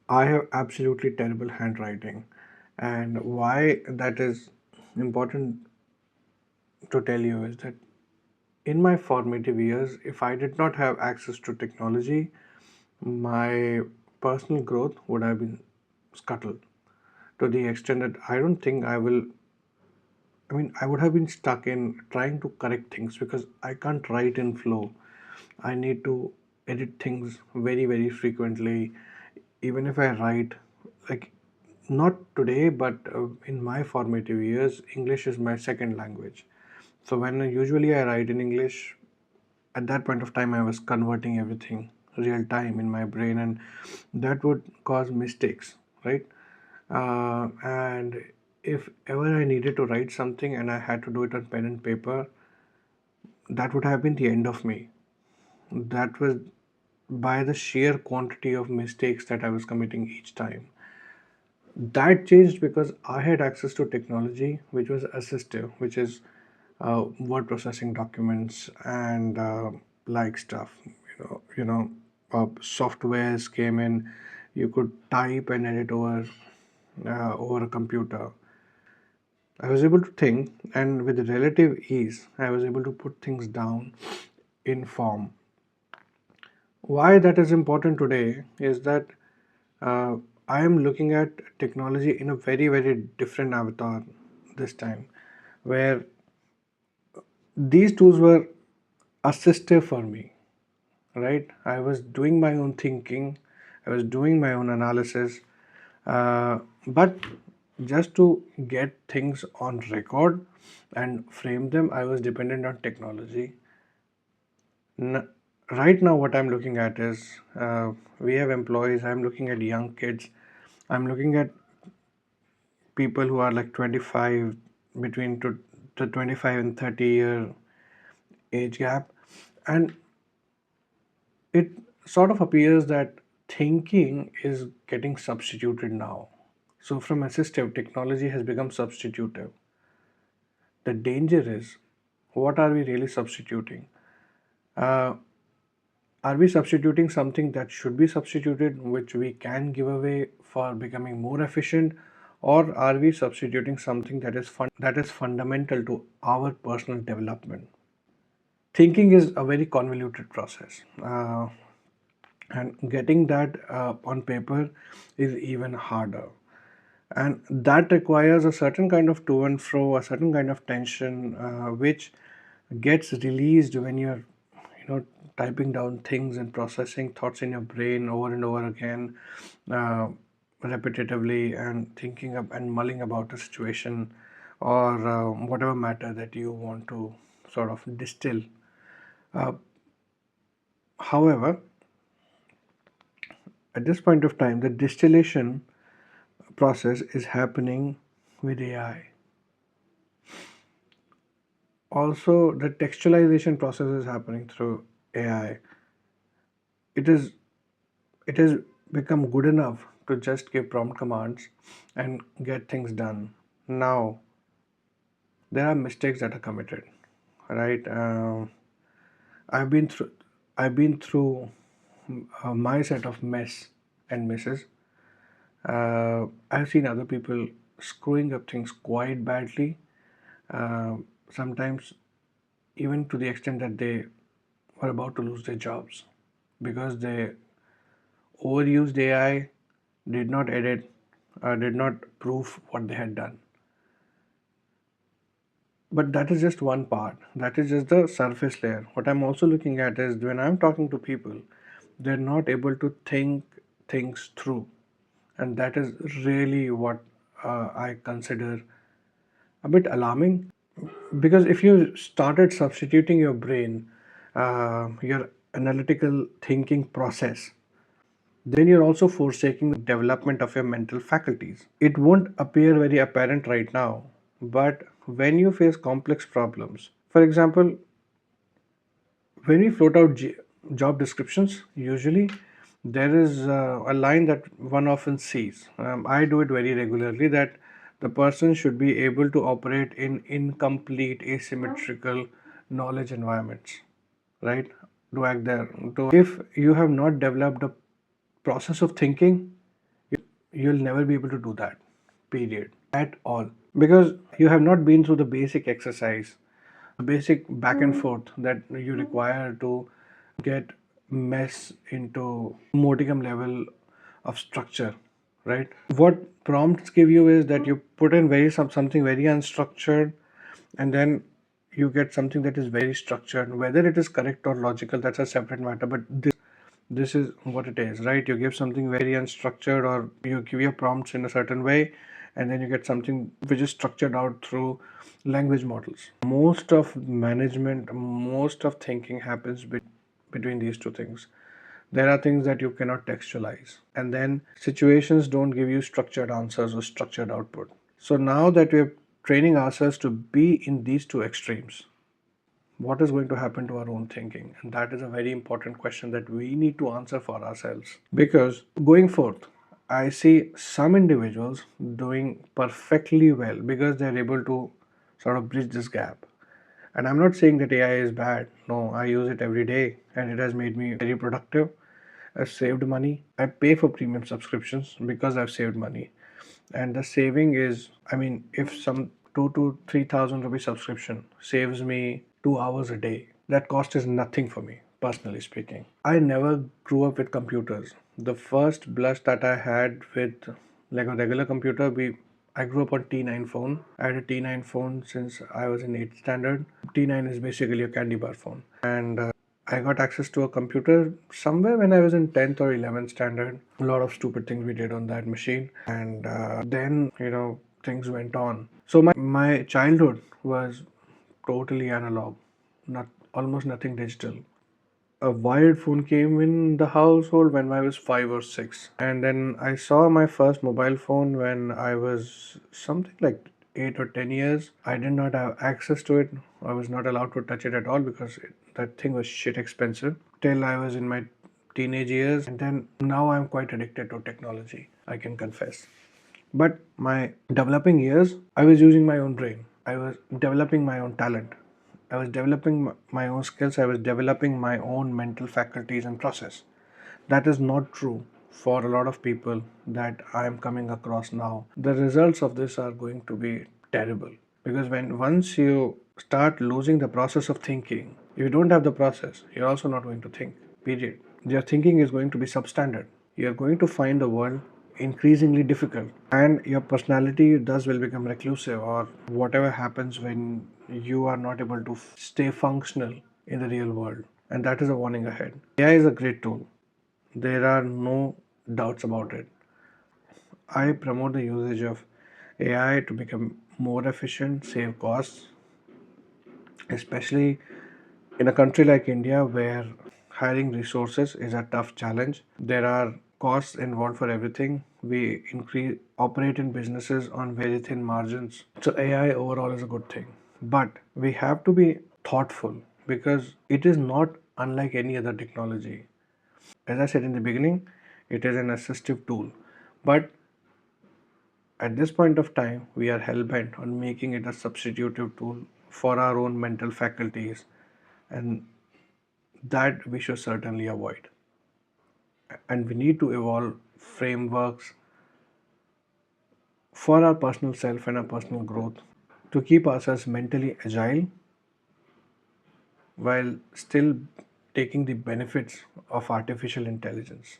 I have absolutely terrible handwriting, and why that is important to tell you is that in my formative years, if I did not have access to technology, my personal growth would have been scuttled to the extent that I don't think I will. I mean, I would have been stuck in trying to correct things because I can't write in flow. I need to edit things very, very frequently. Even if I write, like, not today, but in my formative years, English is my second language. So when usually I write in English, at that point of time, I was converting everything real time in my brain, and that would cause mistakes, right? And if ever I needed to write something and I had to do it on pen and paper, that would have been the end of me. That was by the sheer quantity of mistakes that I was committing each time. That changed because I had access to technology, which was assistive, which is word processing documents and like stuff. Softwares came in. You could type and edit over a computer. I was able to think, and with relative ease, I was able to put things down in form. Why that is important today is that uh, I am looking at technology in a very, very different avatar this time, where these tools were assistive for me, right? I was doing my own thinking, I was doing my own analysis, but just to get things on record and frame them, I was dependent on technology. N- right now, what I'm looking at is we have employees, I'm looking at young kids, I'm looking at people who are like 25, between to 25 and 30-year age gap, and it sort of appears that thinking is getting substituted now. So from assistive, technology has become substitutive. The danger is, what are we really substituting? Uh, are we substituting something that should be substituted, which we can give away for becoming more efficient, or are we substituting something that is fundamental to our personal development? Thinking is a very convoluted process, and getting that on paper is even harder. And that requires a certain kind of to and fro, a certain kind of tension, which gets released when you're, typing down things and processing thoughts in your brain over and over again, uh, repetitively, and thinking of and mulling about a situation or whatever matter that you want to sort of distill. Uh, However, at this point of time, the distillation process is happening with AI. Also, the textualization process is happening through AI. It is it has become good enough to just give prompt commands and get things done. Now, there are mistakes that are committed, right? I've been through I've been through my set of mess and misses. I've seen other people screwing up things quite badly. Uh, Sometimes even to the extent that they were about to lose their jobs because they overused AI, did not edit, did not prove what they had done. But that is just one part. That is just the surface layer. What I'm also looking at is when I'm talking to people, they're not able to think things through. And that is really what I consider a bit alarming. Because if you started substituting your brain, your analytical thinking process, then you're also forsaking the development of your mental faculties. It won't appear very apparent right now, but when you face complex problems, for example, when we float out job descriptions, usually there is a line that one often sees. I do it very regularly that the person should be able to operate in incomplete asymmetrical knowledge environments, right? To act there. If you have not developed a process of thinking, you'll never be able to do that, period, at all. Because you have not been through the basic exercise, the basic back and forth that you require to get mess into modicum level of structure, right? What prompts give you is that you put in something very unstructured, and then you get something that is very structured. Whether it is correct or logical, that's a separate matter, but this is what it is, right? You give something very unstructured, or you give your prompts in a certain way, and then you get something which is structured out through language models. Most of management, most of thinking happens between these two things. There are things that you cannot textualize, and then situations don't give you structured answers or structured output. So now that we're training ourselves to be in these two extremes, what is going to happen to our own thinking? And that is a very important question that we need to answer for ourselves. Because going forth, I see some individuals doing perfectly well because they're able to sort of bridge this gap. And I'm not saying that AI is bad. No, I use it every day and it has made me very productive. I've saved money. I pay for premium subscriptions because I've saved money. And the saving is, I mean, if some 2 to 3,000 rupee subscription saves me 2 hours a day, that cost is nothing for me, personally speaking. I never grew up with computers. The first blush that I had with like a regular computer, I grew up on T9 phone. I had a T9 phone since I was in 8th standard. T9 is basically a candy bar phone. And I got access to a computer somewhere when I was in 10th or 11th standard. A lot of stupid things we did on that machine. And then, things went on. So my childhood was totally analog, not almost nothing digital. A wired phone came in the household when I was 5 or 6, and then I saw my first mobile phone when I was something like 8 or 10 years. I did not have access to it. I was not allowed to touch it at all because that thing was shit expensive till I was in my teenage years, and then now I'm quite addicted to technology, I can confess. But my developing years, I was using my own brain. I was developing my own talent. I was developing my own skills. I was developing my own mental faculties and process. That is not true for a lot of people that I am coming across now. The results of this are going to be terrible because when once you start losing the process of thinking, if you don't have the process, you're also not going to think. Period. Your thinking is going to be substandard. You're going to find the world increasingly difficult, and your personality thus will become reclusive, or whatever happens when you are not able to stay functional in the real world. And that is a warning ahead. AI is a great tool. There are no doubts about it. I promote the usage of AI to become more efficient, save costs, especially in a country like India where hiring resources is a tough challenge. There are costs involved for everything. We operate in businesses on very thin margins. So AI overall is a good thing. But we have to be thoughtful because it is not unlike any other technology. As I said in the beginning, it is an assistive tool. But at this point of time, we are hell bent on making it a substitutive tool for our own mental faculties, and that we should certainly avoid. And we need to evolve frameworks for our personal self and our personal growth to keep ourselves mentally agile while still taking the benefits of artificial intelligence.